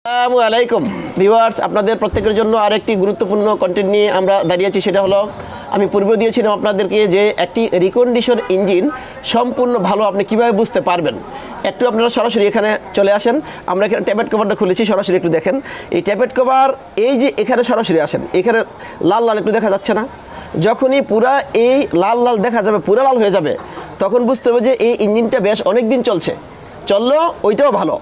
আসসালামু আলাইকুম ভিউয়ার্স, আপনাদের প্রত্যেকের জন্য আরেকটি গুরুত্বপূর্ণ কন্টেন্ট নিয়ে আমরা দাঁড়িয়ে আছি। সেটা হলো, আমি পূর্বে দিয়েছিলাম আপনাদেরকে যে একটি রিকন্ডিশন ইঞ্জিন সম্পূর্ণ ভালো আপনি কিভাবে বুঝতে পারবেন। একটু আপনারা সরাসরি এখানে চলে আসেন। আমরা এখানে ট্যাবেট কভারটা খুলেছি, সরাসরি একটু দেখেন। এই ট্যাবেট কভার এই যে এখানে সরাসরি আসেন, এখানে লাল লাল একটু দেখা যাচ্ছে না? যখনই পুরা এই লাল লাল দেখা যাবে, পুরা লাল হয়ে যাবে, তখন বুঝতে হবে যে এই ইঞ্জিনটা বেশ অনেক দিন চললো, ওইটাও ভালো।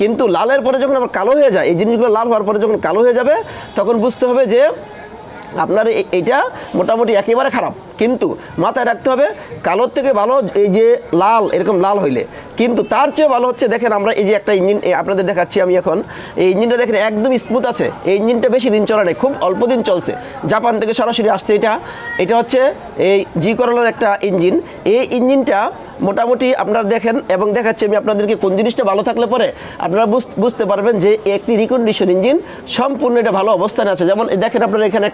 কিন্তু লালের পরে যখন আবার কালো হয়ে যায়, এই জিনিসগুলো লাল হওয়ার পরে যখন কালো হয়ে যাবে, তখন বুঝতে হবে যে আপনার এইটা মোটামুটি একেবারে খারাপ। কিন্তু মাথায় রাখতে হবে, কালোর থেকে ভালো এই যে লাল, এরকম লাল হইলে। কিন্তু তার চেয়ে ভালো হচ্ছে, দেখেন আমরা এই যে একটা ইঞ্জিন আপনাদের দেখাচ্ছি আমি এখন। এই ইঞ্জিনটা দেখেন একদম স্মুথ আছে। এই ইঞ্জিনটা বেশি দিন চলে নাই, খুব অল্প দিন চলছে। জাপান থেকে সরাসরি আসছে এটা হচ্ছে এই জি করলার একটা ইঞ্জিন। এই ইঞ্জিনটা মোটামুটি আপনারা দেখেন এবং দেখাচ্ছি আমি আপনাদেরকে। কোন জিনিসটা ভালো থাকলে পরে আপনারা বুঝতে পারবেন যে একটি রিকন্ডিশন ইঞ্জিন সম্পূর্ণ এটা ভালো অবস্থানে আছে। যেমন দেখেন আপনারা এখানে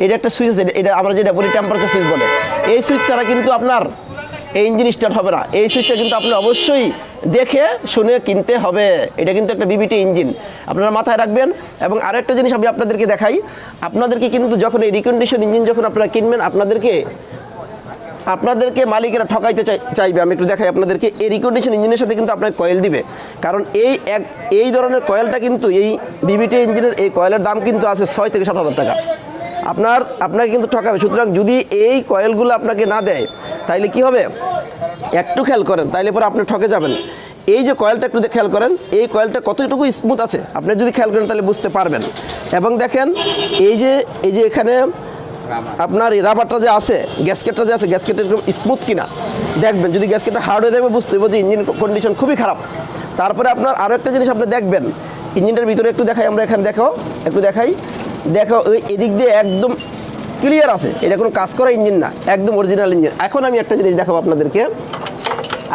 এটা একটা সুইচ আছে, এটা আমরা যেটা বলি টেম্পারেচার সুইচ বলে। এই সুইচ ছাড়া কিন্তু আপনার এই ইঞ্জিন স্টার্ট হবে না। এই সুইচটা কিন্তু আপনি অবশ্যই দেখে শুনে কিনতে হবে। এটা কিন্তু একটা বিবিটি ইঞ্জিন, আপনারা মাথায় রাখবেন। এবং আরেকটা জিনিস আমি আপনাদেরকে দেখাই, আপনাদেরকে কিন্তু যখন এই রিকন্ডিশন ইঞ্জিন যখন আপনারা কিনবেন, আপনাদেরকে মালিকেরা ঠকাইতে চাইবে। আমি একটু দেখাই আপনাদেরকে। এই রিকন্ডিশন ইঞ্জিনের সাথে কিন্তু আপনাকে কয়েল দিবে, কারণ এই ধরনের কয়েলটা কিন্তু এই বিবিটি ইঞ্জিনের এই কয়েলের দাম কিন্তু আছে 6 থেকে 7 হাজার টাকা। আপনাকে কিন্তু ঠকাবে। সুতরাং যদি এই কয়েলগুলো আপনাকে না দেয়, তাইলে কি হবে একটু খেয়াল করেন, তাইলে পরে আপনি ঠকে যাবেন। এই যে কয়েলটা একটু খেয়াল করেন, এই কয়েলটা কতটুকু স্মুথ আছে আপনি যদি খেয়াল করেন তাহলে বুঝতে পারবেন। এবং দেখেন এই যে এখানে আপনার এই রাবারটা যে আছে, গ্যাসকেটটা যে আছে, গ্যাসকেটটা এরকম স্মুথ কিনা দেখবেন। যদি গ্যাসকেটটা হার্ড হয়ে যাবে, বুঝতে হবে যে ইঞ্জিন কন্ডিশন খুবই খারাপ। তারপরে আপনার আরও একটা জিনিস আপনি দেখবেন, ইঞ্জিনটার ভিতরে একটু দেখাই আমরা এখানে, দেখো ওই এদিক দিয়ে একদম ক্লিয়ার আছে। এটা কোনো কাজ করা ইঞ্জিন না, একদম অরিজিনাল ইঞ্জিন। এখন আমি একটা জিনিস দেখাবো আপনাদেরকে,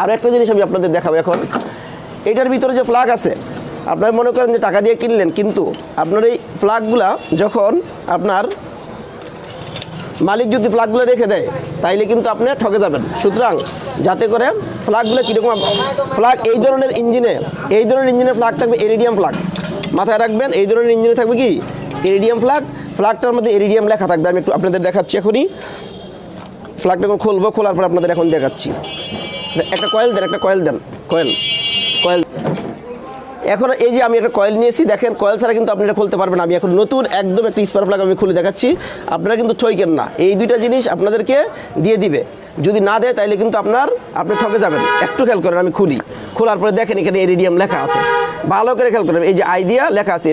আরও একটা জিনিস আমি আপনাদের দেখাবো এখন। এটার ভিতরে যে প্লাগ আছে, আপনারা মনে করেন যে টাকা দিয়ে কিনলেন, কিন্তু আপনার এই প্লাগগুলা যখন আপনার মালিক যদি ফ্ল্যাগগুলো রেখে দেয়, তাইলে কিন্তু আপনি ঠকে যাবেন। সুতরাং যাতে করে ফ্ল্যাগগুলো কীরকম ফ্ল্যাগ, এই ধরনের ইঞ্জিনে ফ্ল্যাগ থাকবে এরিডিয়াম ফ্ল্যাগ, মাথায় রাখবেন। এই ধরনের ইঞ্জিনে থাকবে কি এরিডিয়াম ফ্ল্যাগটার মধ্যে এরিডিয়াম লেখা থাকবে। আমি একটু আপনাদের দেখাচ্ছি এখনই। ফ্ল্যাগটা খুলবো, খোলার পর আপনাদের এখন দেখাচ্ছি। একটা কয়েল দেন। এখন এই যে আমি একটা কয়েল নিয়েছি, দেখেন কয়েল ছাড়া কিন্তু আপনি এটা খুলতে পারবেন। আমি এখন নতুন একদম একটা স্পার প্লাগ আমি খুলে দেখাচ্ছি, আপনারা কিন্তু ঠকেন না। এই দুইটা জিনিস আপনাদেরকে দিয়ে দিবে। যদি না দেয় তাইলে কিন্তু আপনি ঠকে যাবেন। একটু খেয়াল করেন, আমি খোলার পরে দেখেন এখানে এরিডিয়াম লেখা আছে, ভালো করে খেয়াল করেন। এই যে আইডিয়া লেখা আছে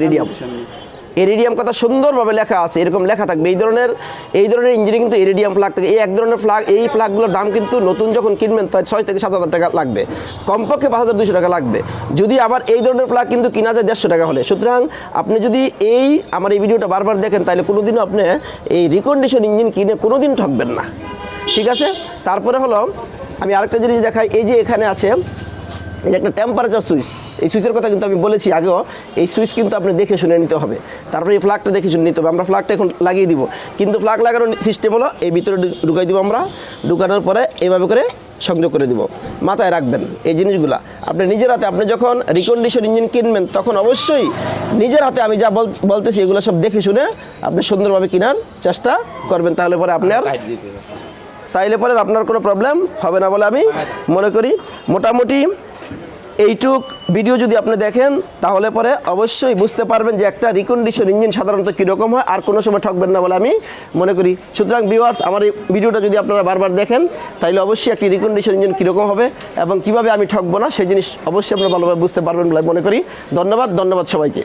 এরিডিয়াম কথা সুন্দরভাবে লেখা আছে, এরকম লেখা থাকবে। এই ধরনের ইঞ্জিনে কিন্তু এরিডিয়াম ফ্ল্যাগ থাকে। এই এক ধরনের ফ্ল্যাগ, এই ফ্ল্যাগগুলোর দাম কিন্তু নতুন যখন কিনবেন তাই 6 থেকে 7 হাজার টাকা লাগবে, কমপক্ষে 5200 টাকা লাগবে। যদি আবার এই ধরনের ফ্ল্যাগ কিন্তু কিনা যায় 150 টাকা হলে। সুতরাং আপনি যদি আমার এই ভিডিওটা বারবার দেখেন, তাহলে কোনোদিনও আপনি এই রিকন্ডিশন ইঞ্জিন কিনে কোনোদিন ঠকবেন না, ঠিক আছে? তারপরে হলো আমি আরেকটা জিনিস দেখাই। এই যে এখানে আছে, এটা একটা টেম্পারেচার সুইচ। এই সুইচের কথা কিন্তু আমি বলেছি আগেও। এই সুইচ কিন্তু আপনি দেখে শুনে নিতে হবে, তারপরে এই ফ্ল্যাগটা দেখে শুনে নিতে হবে। আমরা ফ্ল্যাগটা এখন লাগিয়ে দিব, কিন্তু ফ্ল্যাগ লাগানোর সিস্টেম হলো এই ভিতরে ঢুকাই দিব আমরা। ঢুকানোর পরে এইভাবে করে সংযোগ করে দিব। মাথায় রাখবেন এই জিনিসগুলো। আপনি নিজের হাতে, আপনি যখন রিকন্ডিশন ইঞ্জিন কিনবেন, তখন অবশ্যই নিজের হাতে আমি যা বলতেছি এগুলো সব দেখে শুনে আপনি সুন্দরভাবে কেনার চেষ্টা করবেন। তাহলে পরে আপনার কোনো প্রবলেম হবে না বলে আমি মনে করি। মোটামুটি এইটুক ভিডিও যদি আপনি দেখেন, তাহলে পরে অবশ্যই বুঝতে পারবেন যে একটা রিকন্ডিশন ইঞ্জিন সাধারণত কীরকম হয়, আর কোনো সময় ঠকবেন না বলে আমি মনে করি। সুতরাং ভিউয়ার্স, আমার এই ভিডিওটা যদি আপনারা বারবার দেখেন, তাহলে অবশ্যই একটি রিকন্ডিশন ইঞ্জিন কীরকম হবে এবং কীভাবে আমি ঠকবো না, সেই জিনিস অবশ্যই আপনারা ভালোভাবে বুঝতে পারবেন বলে মনে করি। ধন্যবাদ সবাইকে।